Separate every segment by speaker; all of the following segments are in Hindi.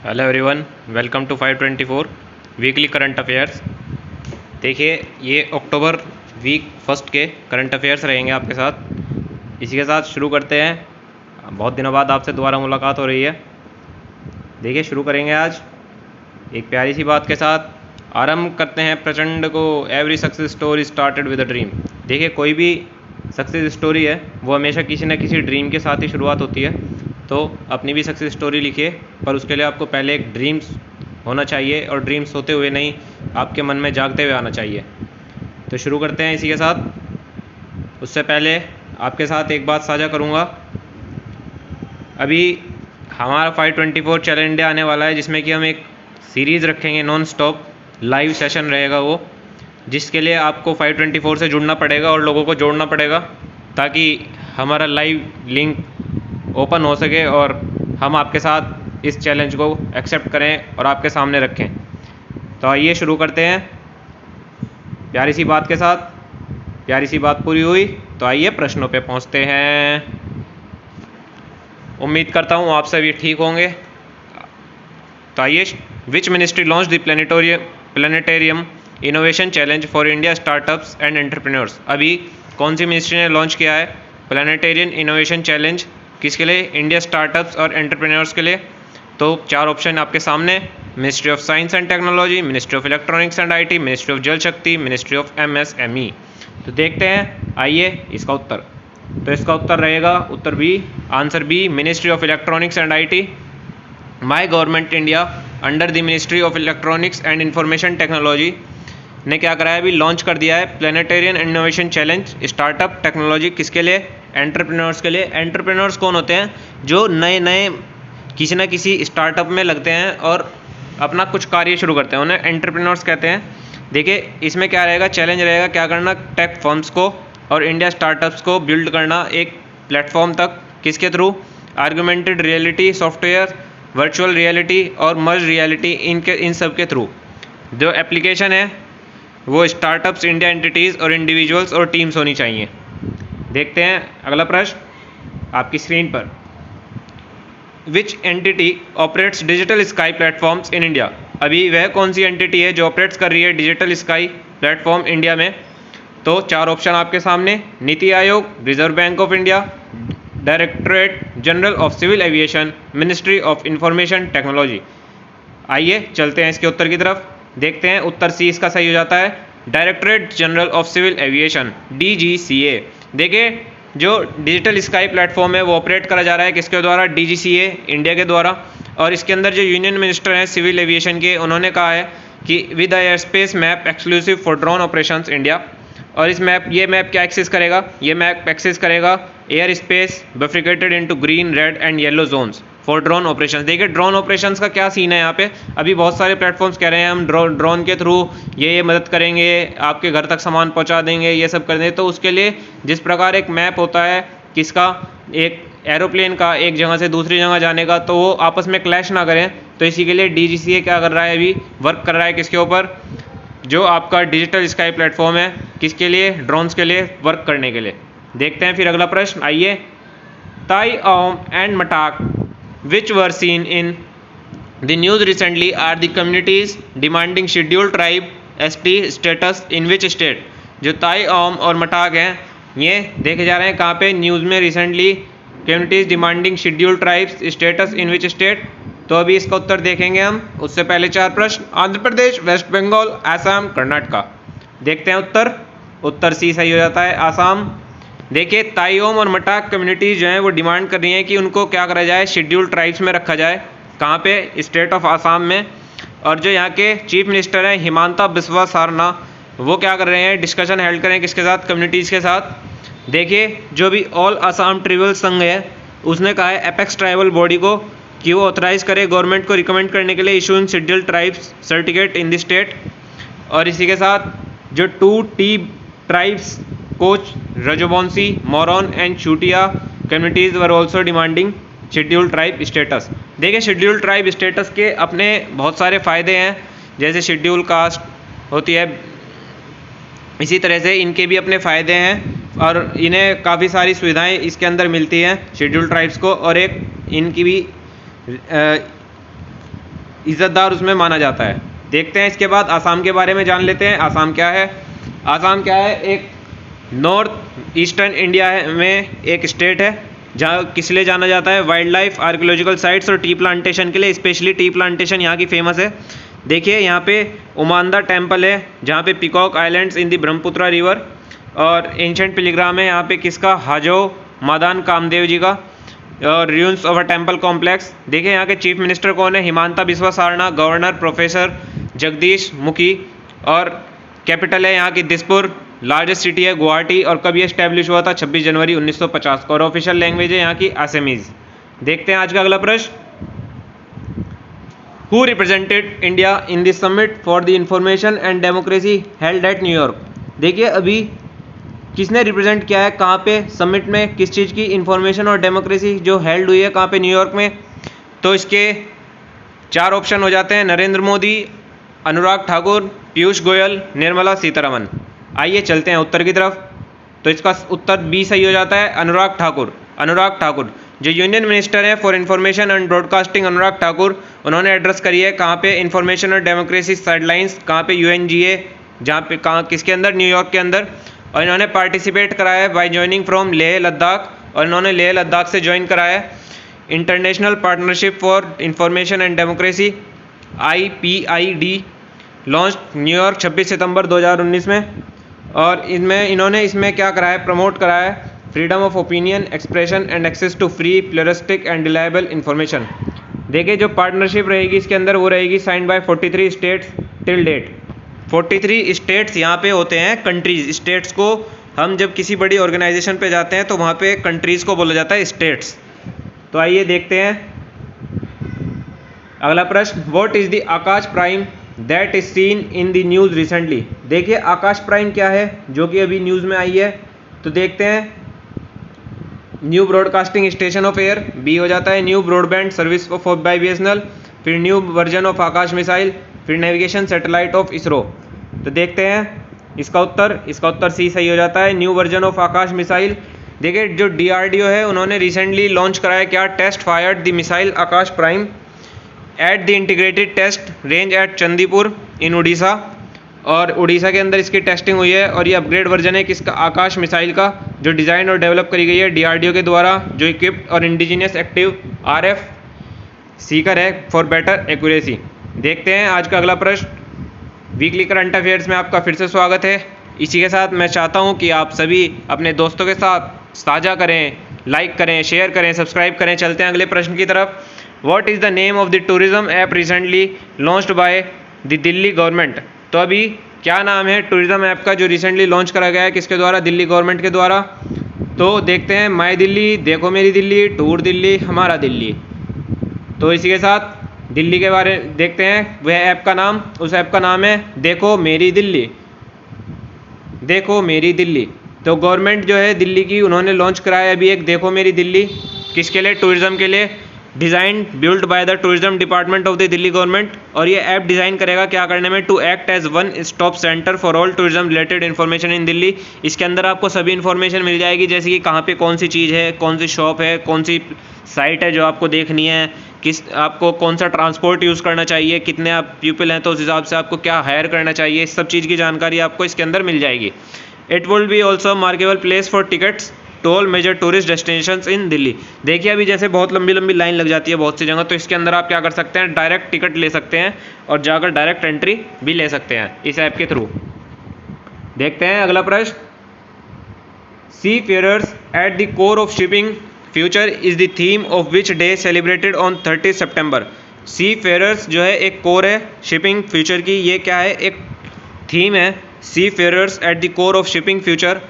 Speaker 1: Hello everyone, welcome to 524 weekly current affairs. देखिए, ये अक्टूबर वीक फर्स्ट के करंट अफेयर्स रहेंगे आपके साथ। इसी के साथ शुरू करते हैं। बहुत दिनों बाद आपसे दोबारा मुलाकात हो रही है। देखिए, शुरू करेंगे आज एक प्यारी सी बात के साथ। आरंभ करते हैं प्रचंड को, every success story started with a dream. देखिए, कोई भी सक्सेस स्टोरी है वो हमेशा किसी न किसी ड्रीम के साथ ही शुरुआत होती है। तो अपनी भी सक्सेस स्टोरी लिखिए, पर उसके लिए आपको पहले एक ड्रीम्स होना चाहिए, और ड्रीम्स होते हुए नहीं, आपके मन में जागते हुए आना चाहिए। तो शुरू करते हैं इसी के साथ। उससे पहले आपके साथ एक बात साझा करूँगा। अभी हमारा 524 चैलेंज इंडिया आने वाला है, जिसमें कि हम एक सीरीज़ रखेंगे, नॉन स्टॉप लाइव सेशन रहेगा वो, जिसके लिए आपको 524 से जुड़ना पड़ेगा और लोगों को जोड़ना पड़ेगा, ताकि हमारा लाइव लिंक ओपन हो सके और हम आपके साथ इस चैलेंज को एक्सेप्ट करें और आपके सामने रखें। तो आइए शुरू करते हैं प्यारी सी बात के साथ। प्यारी सी बात पूरी हुई तो आइए प्रश्नों पे पहुंचते हैं। उम्मीद करता हूं आप सभी ठीक होंगे। तो आइए, which ministry launch the planetarium innovation challenge for India startups and entrepreneurs. अभी कौन सी मिनिस्ट्री ने लॉन्च किया है प्लानिटेरियम इनोवेशन चैलेंज? किसके लिए? इंडिया स्टार्टअप्स और एंटरप्रेन्योर्स के लिए। तो चार ऑप्शन आपके सामने: ministry of science and technology, ministry of electronics and IT, ministry of जल शक्ति, मिनिस्ट्री ऑफ एमएसएमई। तो देखते हैं, आइए इसका उत्तर। तो इसका उत्तर रहेगा उत्तर B, answer B, ministry of electronics and IT. My government India under the ministry of electronics and information technology ने क्या कराया? अभी लॉन्च कर दिया है planetarium innovation challenge startup technology. किसके लिए? एंटरप्रेन्योर्स के लिए। एंटरप्रेन्योर्स कौन होते हैं? जो नए नए किसी न किसी स्टार्टअप में लगते हैं और अपना कुछ कार्य शुरू करते हैं, उन्हें एंटरप्रेन्योर्स कहते हैं। देखिए, इसमें क्या रहेगा? चैलेंज रहेगा क्या करना? टेक फर्म्स को और इंडिया स्टार्टअप्स को बिल्ड करना एक प्लेटफॉर्म तक। किसके through? Augmented reality software, virtual reality और मर्ज रियलिटी, इन सब के थ्रू जो एप्लीकेशन है वो स्टार्टअप्स, इंडिया एंटिटीज़ और इंडिविजुअल्स और टीम्स होनी चाहिए। देखते हैं अगला प्रश्न आपकी स्क्रीन पर। Which entity operates digital sky platforms in India? अभी वह कौन सी एंटिटी है जो ऑपरेट्स कर रही है डिजिटल स्काई प्लेटफॉर्म इंडिया में? तो चार ऑप्शन आपके सामने: NITI Aayog, Reserve Bank of India, Directorate General of Civil Aviation, Ministry of Information Technology. आइए चलते हैं इसके उत्तर की तरफ। देखते हैं उत्तर सी इसका सही हो जाता है, Directorate General of Civil Aviation, DGCA। देखिए, जो डिजिटल स्काई प्लेटफॉर्म है वो ऑपरेट करा जा रहा है किसके द्वारा? DGCA इंडिया के द्वारा। और इसके अंदर जो यूनियन मिनिस्टर हैं सिविल एविएशन के, उन्होंने कहा है कि with air space map exclusive for drone operations India. और ये मैप क्या एक्सेस करेगा? ये मैप एक्सेस करेगा air space bifurcated into green, red and yellow zones for drone operations. देखिए, ड्रोन ऑपरेशंस का क्या सीन है यहाँ पे। अभी बहुत सारे प्लेटफॉर्म्स कह रहे हैं हम ड्रोन के थ्रू ये मदद करेंगे, आपके घर तक सामान पहुँचा देंगे, ये सब कर देंगे। तो उसके लिए जिस प्रकार एक मैप होता है किसका, एक एरोप्लेन का एक जगह से दूसरी जगह जाने का, तो वो आपस में क्लैश ना करें, तो इसी के लिए DGCA क्या कर रहा है? अभी वर्क कर रहा है किसके ऊपर? जो आपका डिजिटल स्काई प्लेटफॉर्म है, किसके लिए? ड्रोन्स के लिए वर्क करने के लिए। देखते हैं फिर अगला प्रश्न। आइए, Tai Ahom and Matak which were seen in the news recently are the communities demanding scheduled tribe ST status in which state? जो ताई ओम और मटाक हैं, ये देखे जा रहे हैं कहाँ पे? न्यूज़ में recently. Communities demanding scheduled tribes status in which state? तो अभी इसका उत्तर देखेंगे हम। उससे पहले चार प्रश्न: आंध्र प्रदेश, वेस्ट बंगाल, असम, कर्नाटका। देखते हैं उत्तर। उत्तर सी सही हो जाता है, आसाम। देखिए, ताईओम और मटाक कम्युनिटीज़ जो हैं वो डिमांड कर रही हैं कि उनको क्या करा जाए? शेड्यूल्ड ट्राइब्स में रखा जाए। कहाँ पे? स्टेट ऑफ आसाम में। और जो यहाँ के चीफ मिनिस्टर हैं हिमांता बिस्वा सारना, वो क्या कर रहे हैं? डिस्कशन हेल्ड करें किसके साथ? कम्युनिटीज़ के साथ। देखिए, जो भी ऑल आसाम ट्राइबल संघ है उसने कहा है एपेक्स ट्राइबल बॉडी को कि वो ऑथराइज करे गवर्नमेंट को रिकमेंड करने के लिए issuing scheduled tribes certificate in the state. और इसी के साथ जो 2T tribes Koch, Rajbongshi, Moran and Chutia communities were also demanding scheduled tribe status. देखिए, शेड्यूल्ड ट्राइब स्टेटस के अपने बहुत सारे फ़ायदे हैं, जैसे शेड्यूल कास्ट होती है, इसी तरह से इनके भी अपने फ़ायदे हैं और इन्हें काफ़ी सारी सुविधाएं इसके अंदर मिलती हैं शेड्यूल्ड ट्राइब्स को। और एक इनकी भी इज्जतदार उसमें माना जाता है। देखते हैं इसके बाद आसाम के बारे में जान लेते हैं। आसाम क्या है? आसाम क्या है? एक नॉर्थ ईस्टर्न इंडिया में एक स्टेट है जहाँ किस लिए जाना जाता है? वाइल्ड लाइफ, आर्कियोलॉजिकल साइट्स और टी प्लांटेशन के लिए। स्पेशली टी प्लांटेशन यहाँ की फेमस है। देखिए यहाँ पे उमानदा टेम्पल है जहाँ पे पिकॉक आइलैंड्स इन दी ब्रह्मपुत्रा रिवर, और एंशंट पिलग्राम है यहाँ पे किसका? हाजो मादान कामदेव जी का, और ruins of a temple complex. देखिए यहाँ के चीफ मिनिस्टर कौन है? हिमांता बिस्वा सारना। गवर्नर प्रोफेसर जगदीश मुखी, और कैपिटल है यहाँ की दिसपुर। लार्जेस्ट सिटी है गुवाहाटी, और कब ये स्टैब्लिश हुआ था? 26 जनवरी 1950 को, और ऑफिशियल लैंग्वेज है यहाँ की असमीज। देखते हैं आज का अगला प्रश्न। Who represented India in this summit for the information and democracy held at New York? देखिए अभी किसने रिप्रेजेंट किया है, कहाँ पे समिट में, किस चीज़ की? इंफॉर्मेशन और डेमोक्रेसी जो हेल्ड हुई है कहाँ पे? न्यूयॉर्क में। तो इसके 4 ऑप्शन हो जाते हैं: नरेंद्र मोदी, अनुराग ठाकुर, पीयूष गोयल, निर्मला सीतारमन। आइए चलते हैं उत्तर की तरफ। तो इसका उत्तर बी सही हो जाता है, अनुराग ठाकुर। अनुराग ठाकुर जो यूनियन मिनिस्टर है for information and broadcasting, Anurag Thakur, उन्होंने एड्रेस करी है कहाँ पे? इंफॉर्मेशन और डेमोक्रेसी गाइडलाइंस, कहाँ पे? UNGA, जहाँ पे कहाँ किसके अंदर? न्यूयॉर्क के अंदर। और इन्होंने पार्टिसिपेट कराया है by joining from Leh Ladakh, और इन्होंने लेह लद्दाख से ज्वाइन कराया है international partnership for information and democracy IPID, launch New York 26 सितंबर 2019 में। और इन्होंने इसमें क्या कराया है? प्रमोट कराया है freedom of opinion, expression and access to free, pluralistic and reliable information. देखिए जो पार्टनरशिप रहेगी इसके अंदर वो रहेगी signed by 43 states till date. 43 states यहाँ पे होते हैं, कंट्रीज। स्टेट्स को हम जब किसी बड़ी ऑर्गेनाइजेशन पे जाते हैं तो वहाँ पे कंट्रीज़ को बोला जाता है स्टेट्स। तो आइए देखते हैं अगला प्रश्न। What is the Akash prime that is seen in the news recently? देखिए आकाश प्राइम क्या है जो कि अभी न्यूज़ में आई है? तो देखते हैं, new broadcasting station of AIR, B हो जाता है। New broadband service of by BSNL, फिर new version of Akash missile, फिर नेविगेशन सैटेलाइट ऑफ इसरो। तो देखते हैं इसका उत्तर सी सही हो जाता है, new version of Akash missile. देखिए जो DRDO है उन्होंने रिसेंटली लॉन्च कराया क्या? Test fired the missile Akash prime at the integrated test range at Chandipur in Orissa, और उड़ीसा के अंदर इसकी टेस्टिंग हुई है। और ये अपग्रेड वर्जन है किसका? आकाश मिसाइल का, जो डिज़ाइन और डेवलप करी गई है DRDO के द्वारा, जो इक्विप्ड और इंडिजिनियस एक्टिव RF सीकर है फॉर बेटर एक्यूरेसी। देखते हैं आज का अगला प्रश्न। वीकली करंट अफेयर्स में आपका फिर से स्वागत है। इसी के साथ मैं चाहता हूं कि आप सभी अपने दोस्तों के साथ साझा करें, लाइक करें, शेयर करें, सब्सक्राइब करें। चलते हैं अगले प्रश्न की तरफ। What is the name of the tourism app recently launched by the Delhi government? तो अभी क्या नाम है टूरिज्म ऐप का जो रिसेंटली लॉन्च करा गया है? किसके द्वारा? दिल्ली गवर्नमेंट के द्वारा। तो देखते हैं, माई दिल्ली, देखो मेरी दिल्ली, टूर दिल्ली, हमारा दिल्ली। तो इसी के साथ दिल्ली के बारे में देखते हैं। वह ऐप का नाम, उस ऐप का नाम है देखो मेरी दिल्ली, देखो मेरी दिल्ली। तो गवर्नमेंट जो है दिल्ली की, उन्होंने लॉन्च कराया अभी एक देखो मेरी दिल्ली। किसके लिए? टूरिज्म के लिए। Design build by the tourism department of the Delhi government. और ये ऐप डिज़ाइन करेगा क्या करने में? To act as one stop centre for all tourism related information in Delhi. इसके अंदर आपको सभी इन्फॉर्मेशन मिल जाएगी, जैसे कि कहाँ पे कौन सी चीज़ है, कौन सी शॉप है, कौन सी साइट है जो आपको देखनी है, किस आपको कौन सा ट्रांसपोर्ट यूज़ करना चाहिए, कितने आप पीपल हैं तो उस हिसाब से आपको क्या हायर करना चाहिए, इस सब चीज़ की जानकारी आपको इसके अंदर मिल जाएगी। It will be also marketable place for tickets to all major tourist destinations in Delhi. देखिए अभी जैसे बहुत लंबी लंबी लाइन लग जाती है बहुत सी जगह, तो इसके अंदर आप क्या कर सकते हैं? डायरेक्ट टिकट ले सकते हैं और जाकर डायरेक्ट एंट्री भी ले सकते हैं इस ऐप के थ्रू। देखते हैं अगला प्रश्न। Seafarers at the core of shipping future is the theme of which day celebrated on 30 सितंबर। सी फेयरर्स जो है एक कोर है शिपिंग फ्यूचर की, ये क्या है? एक थीम है, seafarers at the core of shipping future.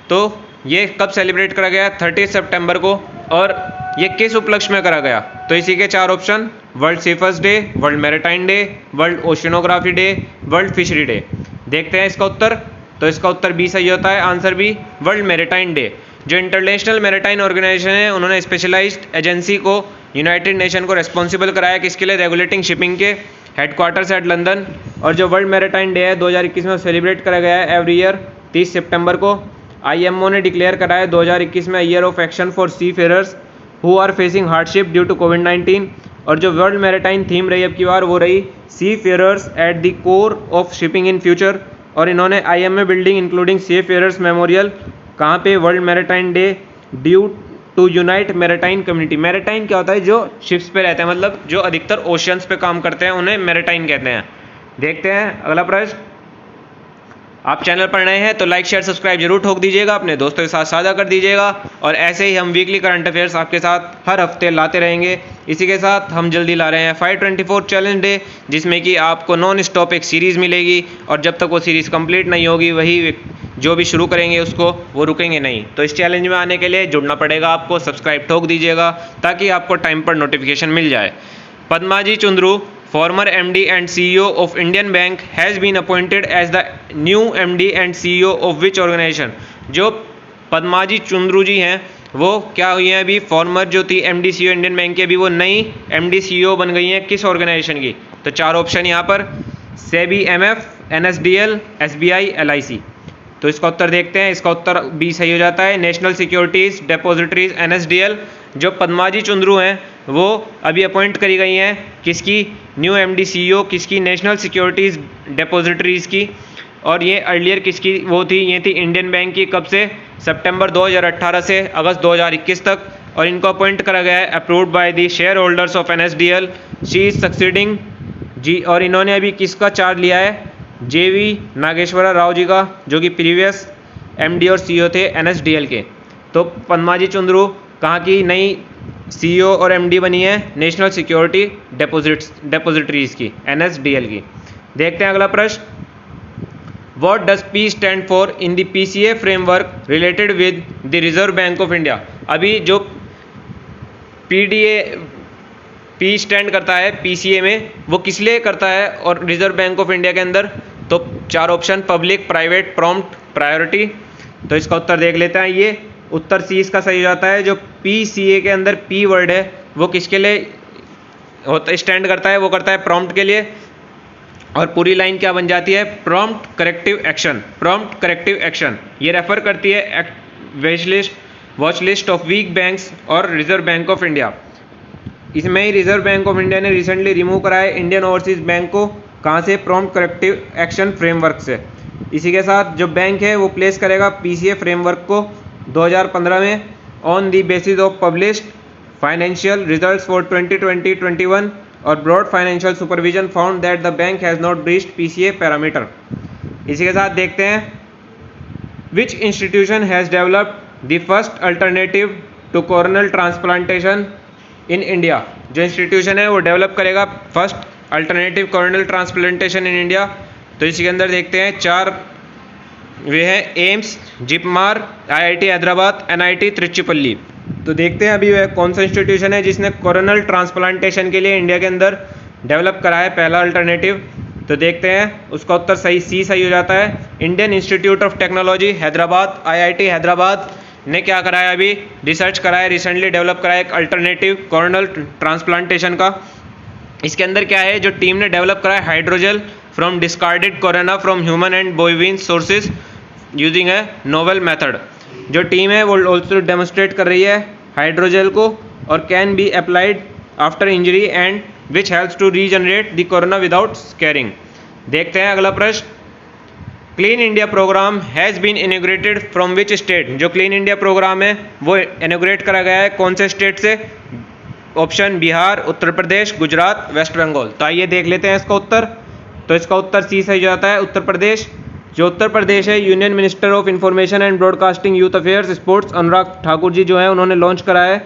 Speaker 1: तो ये कब सेलिब्रेट करा गया? 30 सितंबर को। और ये किस उपलक्ष्य में करा गया? तो इसी के 4 option: world seafarers day, world maritime day, world oceanography day, world fishery day. देखते हैं इसका उत्तर। तो इसका उत्तर बी सही होता है, answer B, World maritime Day. जो इंटरनेशनल मैरीटाइम ऑर्गेनाइजेशन है, उन्होंने स्पेशलाइज्ड एजेंसी को यूनाइटेड नेशन को रेस्पॉन्सिबल कराया किसके लिए? रेगुलेटिंग शिपिंग के, हेडक्वार्टर्स एट लंदन। और जो वर्ल्ड मैरीटाइम डे है 2021 में सेलिब्रेट करा गया है एवरी ईयर 30 सितंबर को। IMO ने डिक्लेयर करा है 2021 में year of action for seafarers who are facing hardship due to COVID. और जो वर्ल्ड मैरीटाइम थीम रही अब की बार वो रही seafarers at the core of shipping in future. और इन्होंने IMA building including seafarers memorial कहाँ पे, world maritime day due to unite maritime community. Maritime क्या होता है, जो शिप्स पे रहते हैं, मतलब जो अधिकतर ओशियंस पे काम करते हैं उन्हें मैरीटाइम कहते हैं। देखते हैं अगला प्रश्न। आप चैनल पर नए हैं तो लाइक शेयर सब्सक्राइब जरूर ठोक दीजिएगा, अपने दोस्तों के साथ साझा कर दीजिएगा और ऐसे ही हम वीकली करंट अफेयर्स आपके साथ हर हफ्ते लाते रहेंगे। इसी के साथ हम जल्दी ला रहे हैं 524 चैलेंज डे, जिसमें कि आपको नॉन स्टॉप एक सीरीज़ मिलेगी और जब तक वो सीरीज़ कंप्लीट नहीं होगी वही जो भी शुरू करेंगे उसको वो रुकेंगे नहीं। तो इस चैलेंज में आने के लिए जुड़ना पड़ेगा आपको, सब्सक्राइब ठोक दीजिएगा ताकि आपको टाइम पर नोटिफिकेशन मिल जाए। पद्माजी Chundru, former MD and CEO of Indian Bank, has been appointed as the new MD and CEO of which organization? जो पद्माजी चुंद्रू जी हैं वो क्या हुई हैं, अभी फॉर्मर जो थी MD CEO इंडियन बैंक की, अभी वो नई MD CEO बन गई हैं किस ऑर्गेनाइजेशन की? तो 4 ऑप्शन यहाँ पर, SEBI, MF, NSDL, SBI, LIC। तो इसका उत्तर देखते हैं, इसका उत्तर बी सही हो जाता है, नेशनल सिक्योरिटीज़ डिपॉजिटरीज NSDL। जो पद्माजी चुंद्रू हैं वो अभी अपॉइंट करी गई हैं किसकी, न्यू MD CEO किसकी, नेशनल सिक्योरिटीज़ डिपॉजिटरीज की। और ये अर्लियर किसकी वो थी, ये थी इंडियन बैंक की। कब से, सितंबर 2018 से अगस्त 2021 तक। और इनको अपॉइंट करा गया है approved by the shareholders of NSDL। She is succeeding ji. और इन्होंने अभी किसका चार्ज लिया है, JV नागेश्वरा राव जी का, जो कि प्रीवियस MD और CEO थे NSDL के। तो पद्माजी चुंद्रू कहाँ की नई CEO और MD बनी है, नेशनल सिक्योरिटी डिपॉजिटरीज की, NSDL की। देखते हैं अगला प्रश्न। What does P stand for in the PCA framework related with the Reserve Bank of India? अभी जो P स्टैंड करता है PCA में वो किस लिए करता है और रिजर्व बैंक ऑफ इंडिया के अंदर? तो 4 option, public, private, prompt, priority. तो इसका उत्तर देख लेते हैं, ये उत्तर सी इसका सही हो जाता है। जो PCA के अंदर P वर्ड है वो किसके लिए होता स्टैंड करता है, वो करता है प्रॉम्प्ट के लिए। और पूरी लाइन क्या बन जाती है, prompt corrective action. Prompt corrective action ये रेफर करती है watch list of weak banks और रिजर्व बैंक ऑफ इंडिया। इसमें ही रिजर्व बैंक ऑफ इंडिया ने रिसेंटली रिमूव करा है इंडियन ओवरसीज बैंक को, कहाँ से, प्रॉम्प्ट करेक्टिव एक्शन फ्रेमवर्क से। इसी के साथ जो बैंक है वो प्लेस करेगा PCA फ्रेमवर्क को 2015 में on the basis of published financial results for 2020-21 और broad financial supervision found that the bank has not breached PCA parameter. इसी के साथ देखते हैं, which institution has developed the first alternative to corneal transplantation in India. जो इंस्टीट्यूशन है वो डेवलप करेगा first alternative corneal transplantation in India. तो इसके अंदर देखते हैं 4 वे हैं, एम्स, जिपमार, IIT हैदराबाद, NIT त्रिचुपल्ली। तो देखते हैं अभी वह कौन सा इंस्टीट्यूशन है जिसने कोरोनल ट्रांसप्लांटेशन के लिए इंडिया के अंदर डेवलप करा है पहला अल्टरनेटिव। तो देखते हैं उसका उत्तर सही सी सही हो जाता है, Indian institute of technology Hyderabad, IIT Hyderabad ने क्या कराया, अभी रिसर्च कराया, रिसेंटली डेवलप कराया एक अल्टरनेटिव कोरोनल ट्रांसप्लांटेशन का। इसके अंदर क्या है, जो टीम ने डेवलप कराया hydrogel from discarded corona from human and बोविन sources using A novel method. जो टीम है वो ऑल्सो डेमोन्स्ट्रेट कर रही है हाइड्रोजेल को और can be applied after injury and which helps to regenerate the cornea without scarring. देखते हैं अगला प्रश्न, Clean India programme has been inaugurated from which state. जो क्लीन इंडिया प्रोग्राम है वो इनोग्रेट करा गया है कौन से स्टेट से? Option Bihar, Uttar Pradesh, Gujarat, waste Bengal. तो आइए देख लेते हैं इसका उत्तर। तो इसका उत्तर सी सही जाता है, उत्तर प्रदेश। जो उत्तर प्रदेश है, union minister of information and broadcasting, youth affairs, sports Anurag Thakur ji जो है उन्होंने लॉन्च कराया है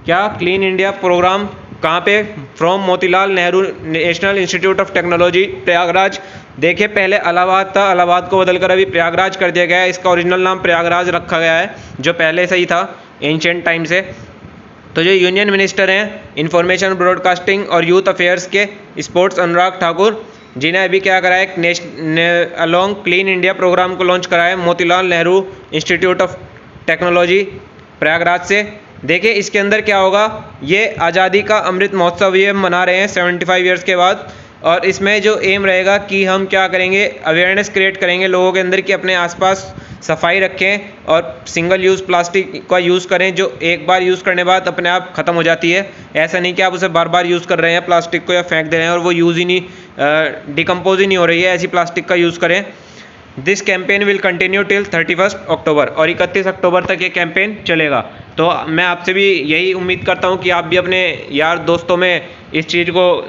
Speaker 1: क्या, क्लीन इंडिया प्रोग्राम। कहाँ पे? From Motilal Nehru National Institute of Technology, Prayagraj. देखिए पहले इलाहाबाद था, इलाहाबाद को बदलकर अभी प्रयागराज कर दिया गया है। इसका ओरिजिनल नाम प्रयागराज रखा गया है जो पहले से ही था एंशिएंट टाइम से। तो जो यूनियन मिनिस्टर हैं इंफॉर्मेशन ब्रॉडकास्टिंग और यूथ अफेयर्स के, स्पोर्ट्स अनुराग ठाकुर, जिन्हें अभी क्या कराया एक अलोंग क्लीन इंडिया प्रोग्राम को लॉन्च कराया Motilal Nehru institute of Technology Prayagraj से। देखिए इसके अंदर क्या होगा, ये आज़ादी का अमृत महोत्सव ये मना रहे हैं 75 ईयर्स के बाद। और इसमें जो एम रहेगा कि हम क्या करेंगे, अवेयरनेस क्रिएट करेंगे लोगों के अंदर कि अपने आसपास सफाई रखें और सिंगल यूज़ प्लास्टिक का यूज़ करें जो एक बार यूज़ करने बाद अपने आप ख़त्म हो जाती है। ऐसा नहीं कि आप उसे बार बार यूज़ कर रहे हैं प्लास्टिक को या फेंक दे रहे हैं और वो यूज़ ही नहीं डिकम्पोज ही नहीं हो रही है, ऐसी प्लास्टिक का यूज़ करें। This campaign will continue till 31 अक्टूबर, और 31 अक्टूबर तक ये कैंपेन चलेगा। तो मैं आपसे भी यही उम्मीद करता हूँ कि आप भी अपने यार दोस्तों में इस चीज़ को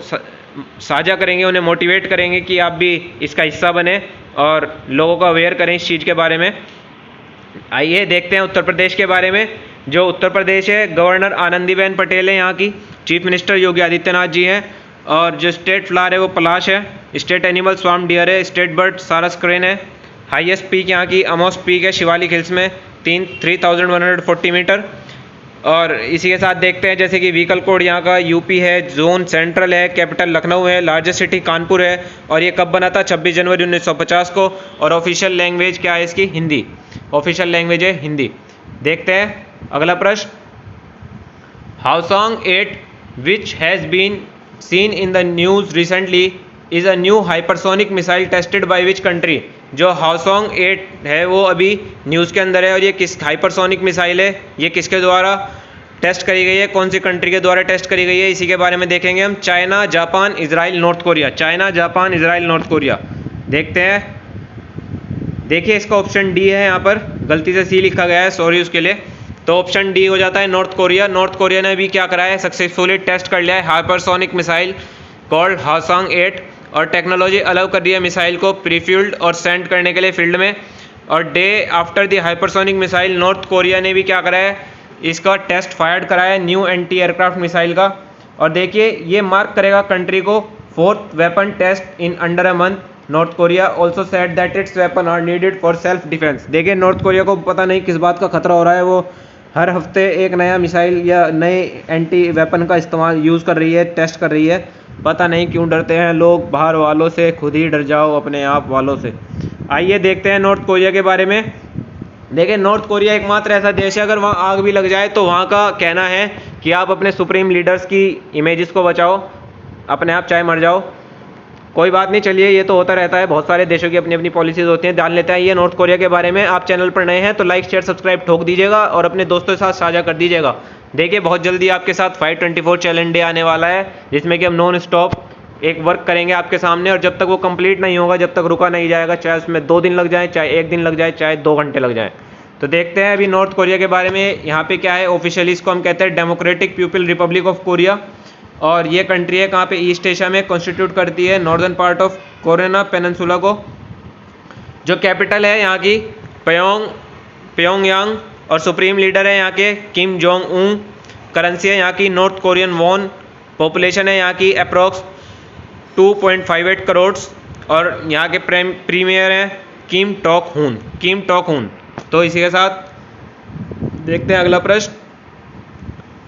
Speaker 1: साझा करेंगे, उन्हें मोटिवेट करेंगे कि आप भी इसका हिस्सा बने और लोगों को अवेयर करें इस चीज़ के बारे में। आइए देखते हैं उत्तर प्रदेश के बारे में। जो उत्तर प्रदेश है, गवर्नर आनंदीबेन पटेल है यहाँ की, चीफ मिनिस्टर योगी आदित्यनाथ जी हैं, और जो स्टेट फ्लावर है वो पलाश है, स्टेट एनिमल स्वाम डियर है, स्टेट बर्ड सारस क्रेन है, हाईएस्ट पीक यहाँ की अमोस पीक है शिवालिक हिल्स में 3140 मीटर। और इसी के साथ देखते हैं जैसे कि व्हीकल कोड यहाँ का यूपी है, जोन सेंट्रल है, कैपिटल लखनऊ है, लार्जेस्ट सिटी कानपुर है, और ये कब बना था 26 जनवरी 1950 को। और ऑफिशियल लैंग्वेज क्या है इसकी, हिंदी, ऑफिशियल लैंग्वेज है हिंदी। देखते हैं अगला प्रश्न, Hwasong 8 which has been seen in the news recently is a new hypersonic missile tested by which country। जो हाउसोंग 8 है वो अभी न्यूज़ के अंदर है, और ये किस हाइपरसोनिक मिसाइल है, ये किसके द्वारा टेस्ट करी गई है, कौन सी कंट्री के द्वारा टेस्ट करी गई है, इसी के बारे में देखेंगे हम। China, Japan, Israel, north Korea. China, Japan, Israel, north Korea. देखते हैं, देखिए इसका ऑप्शन डी है, यहाँ पर गलती से सी लिखा गया है, सॉरी उसके लिए। तो ऑप्शन डी हो जाता है नॉर्थ कोरिया। नॉर्थ कोरिया ने भी क्या करा है, सक्सेसफुली टेस्ट कर लिया है हाइपरसोनिक मिसाइल कॉल्ड हाउसोंग 8, और टेक्नोलॉजी अलाउ कर रही है मिसाइल को प्रीफ्यूल्ड और सेंड करने के लिए फील्ड में। और day after the hypersonic missile north Korea ने भी क्या करा है, इसका टेस्ट फायर्ड कराया है न्यू एंटी एयरक्राफ्ट मिसाइल का। और देखिए ये मार्क करेगा कंट्री को 4th weapon test in under a month. North Korea also said that its weapon are needed for self defence. देखिए नॉर्थ कोरिया को पता नहीं किस बात का खतरा हो रहा है, वो हर हफ्ते एक नया मिसाइल या नए एंटी वेपन का इस्तेमाल यूज़ कर रही है, टेस्ट कर रही है। पता नहीं क्यों डरते हैं लोग बाहर वालों से, खुद ही डर जाओ अपने आप वालों से। आइए देखते हैं नॉर्थ कोरिया के बारे में। देखिए नॉर्थ कोरिया एकमात्र ऐसा देश है, अगर वहाँ आग भी लग जाए तो वहाँ का कहना है कि आप अपने सुप्रीम लीडर्स की इमेजेस को बचाओ, अपने आप चाहे मर जाओ, कोई बात नहीं। चलिए ये तो होता रहता है, बहुत सारे देशों की अपनी अपनी पॉलिसीज होती हैं, ध्यान लेते हैं ये नॉर्थ कोरिया के बारे में। आप चैनल पर नए हैं तो लाइक शेयर सब्सक्राइब ठोक दीजिएगा और अपने दोस्तों के साथ साझा कर दीजिएगा। देखिए बहुत जल्दी आपके साथ 524 चैलेंज डे आने वाला है, जिसमें कि हम नॉन स्टॉप एक वर्क करेंगे आपके सामने, और जब तक वो कंप्लीट नहीं होगा, जब तक रुका नहीं जाएगा, चाहे उसमें 2 दिन लग जाए, चाहे 1 दिन लग जाए, चाहे 2 घंटे लग जाए। तो देखते हैं अभी नॉर्थ कोरिया के बारे में। यहाँ पे क्या है, ऑफिशियली इसको हम कहते हैं democratic people Republic of Korea, और ये कंट्री है कहाँ पे, ईस्ट एशिया में कॉन्स्टिट्यूट करती है नॉर्दर्न पार्ट ऑफ कोरियाना पेनिनसुला को। जो कैपिटल है यहाँ की प्योंगयांग, और सुप्रीम लीडर है यहाँ के किम जोंग उन। करेंसी है यहाँ की नॉर्थ कोरियन वॉन। पॉपुलेशन है यहाँ की अप्रॉक्स 2.58 करोड़, और यहाँ के प्रीमियर हैं किम टॉक हुन। तो इसी के साथ देखते हैं अगला प्रश्न,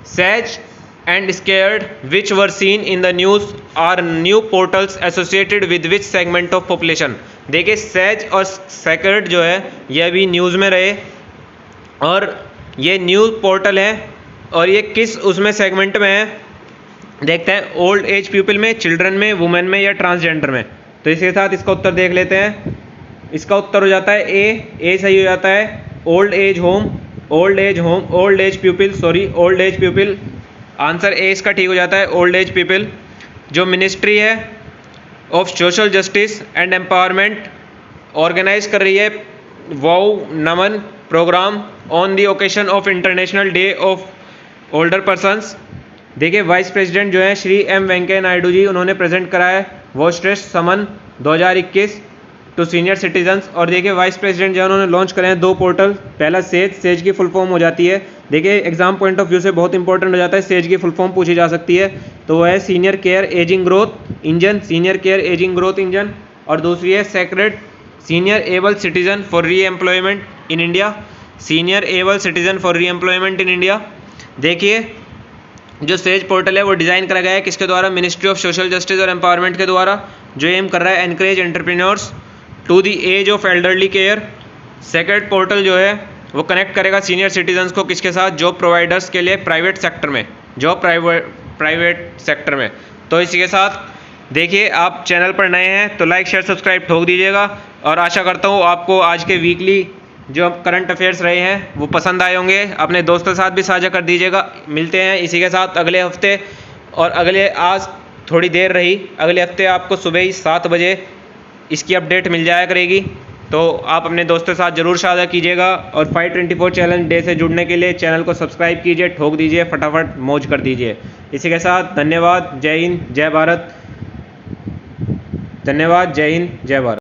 Speaker 1: सैज and scared which were seen in the news are new portals associated with which segment of population। देखिए सैज और सैकर्ड जो है ये अभी न्यूज़ में रहे, और ये न्यूज़ पोर्टल है, और ये किस उसमें सेगमेंट में है, देखते हैं ओल्ड एज पीपल में, चिल्ड्रन में, वुमेन में, या ट्रांसजेंडर में। तो इसके साथ इसका उत्तर देख लेते हैं। इसका उत्तर हो जाता है ए सही हो जाता है, old age people. Answer A इसका ठीक हो जाता है, ओल्ड एज पीपल। जो मिनिस्ट्री है of social justice and empowerment organise कर रही है Vayo Naman programme on the occasion of International Day of Older Persons. देखिए वाइस प्रेसिडेंट जो है श्री एम वेंकैया नायडू जी, उन्होंने प्रेजेंट कराया है वो श्रेष्ठ समन 2021 टू सीनियर सिटीजन्स। और देखिए वाइस प्रेसिडेंट जो है उन्होंने लॉन्च करे हैं 2 पोर्टल। पहला सेज की फुल फॉर्म हो जाती है, देखिए एग्जाम पॉइंट ऑफ व्यू से बहुत इंपॉर्टेंट हो जाता है, सेज की फुल फॉर्म पूछी जा सकती है, तो वो है senior care ageing growth engine. और दूसरी है sacred senior able citizen for री एम्प्लॉयमेंट इन इंडिया। देखिए जो सेज पोर्टल है वो डिज़ाइन करा गया है किसके द्वारा, मिनिस्ट्री ऑफ सोशल जस्टिस और एम्पावरमेंट के द्वारा, जो एम कर रहा है encourage entrepreneurs to the age of elderly care. SACRED portal जो है वो कनेक्ट करेगा सीनियर सिटीजन्स को किसके साथ, जॉब प्रोवाइडर्स के लिए प्राइवेट सेक्टर में। तो इसी के साथ देखिए, आप चैनल पर नए हैं तो लाइक शेयर सब्सक्राइब ठोक दीजिएगा, और आशा करता हूँ आपको आज के वीकली जो करंट अफेयर्स रहे हैं वो पसंद आए होंगे। अपने दोस्तों के साथ भी साझा कर दीजिएगा। मिलते हैं इसी के साथ अगले हफ्ते, और आज थोड़ी देर रही, अगले हफ्ते आपको सुबह ही 7 बजे इसकी अपडेट मिल जाया करेगी। तो आप अपने दोस्तों के साथ ज़रूर साझा कीजिएगा, और फाइट 24 चैलेंज डे से जुड़ने के लिए चैनल को सब्सक्राइब कीजिए, ठोक दीजिए, फटाफट मौज कर दीजिए। इसी के साथ धन्यवाद, जय हिंद, जय भारत। धन्यवाद, जय हिंद, जय भारत।